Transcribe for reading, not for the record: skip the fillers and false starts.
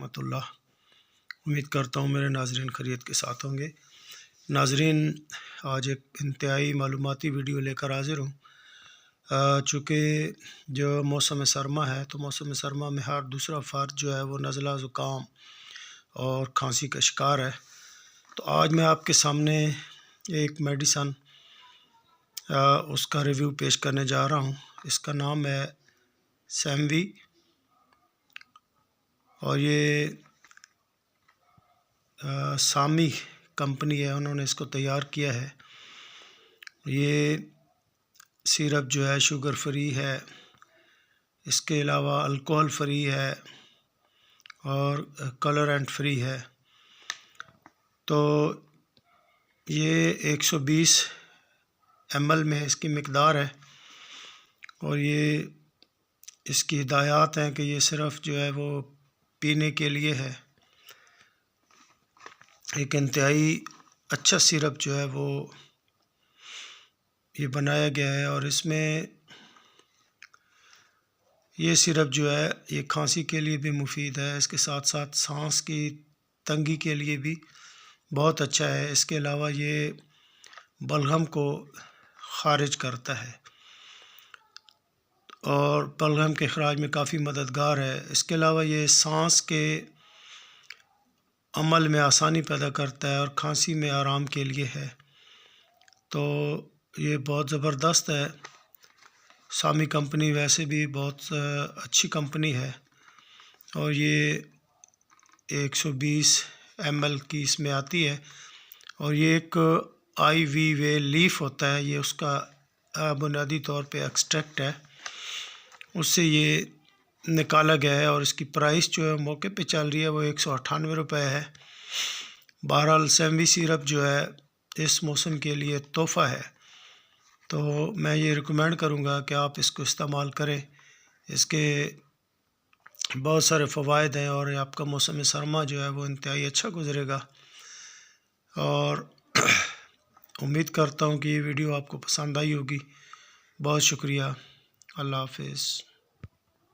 रहमतुल्लाह। उम्मीद करता हूँ मेरे नाज़रीन खैरियत के साथ होंगे। नाज़रीन, आज एक इंतहाई मालूमाती वीडियो लेकर हाज़िर हूँ। चूँकि जो मौसम सरमा है, तो मौसम सरमा में हर दूसरा फ़र्द जो है वो नज़ला, ज़ुकाम और खांसी का शिकार है। तो आज मैं आपके सामने एक मेडिसन उसका रिव्यू पेश करने जा रहा हूँ। इसका नाम है सैमवी और ये सामी कंपनी है, उन्होंने इसको तैयार किया है। ये सिरप जो है शुगर फ्री है, इसके अलावा अल्कोहल फ्री है और कलरेंट फ्री है। तो ये 120 ml में इसकी मिकदार है और ये इसकी हिदायत हैं कि ये सिर्फ जो है वो पीने के लिए है। एक इंतहाई अच्छा सिरप जो है वो ये बनाया गया है और इसमें ये सिरप जो है ये खांसी के लिए भी मुफीद है, इसके साथ साथ सांस की तंगी के लिए भी बहुत अच्छा है। इसके अलावा ये बलगम को खारिज करता है और बलगम के अखराज में काफ़ी मददगार है। इसके अलावा ये सांस के अमल में आसानी पैदा करता है और खांसी में आराम के लिए है। तो ये बहुत ज़बरदस्त है। सामी कंपनी वैसे भी बहुत अच्छी कंपनी है और ये 120 ml की इसमें आती है और ये एक IV वे लीफ होता है, ये उसका बुनियादी तौर पे एक्सट्रैक्ट है, उससे ये निकाला गया है और इसकी प्राइस जो है मौके पे चल रही है वो 198 रुपये है। बहरहाल सैमवी सिरप जो है इस मौसम के लिए तोहफ़ा है, तो मैं ये रिकमेंड करूँगा कि आप इसको इस्तेमाल करें। इसके बहुत सारे फ़वाइद हैं और आपका मौसम सरमा जो है वो इंतहाई अच्छा गुज़रेगा। और उम्मीद करता हूँ कि ये वीडियो आपको पसंद आई होगी। बहुत शुक्रिया। अल्लाह हाफ़िज़।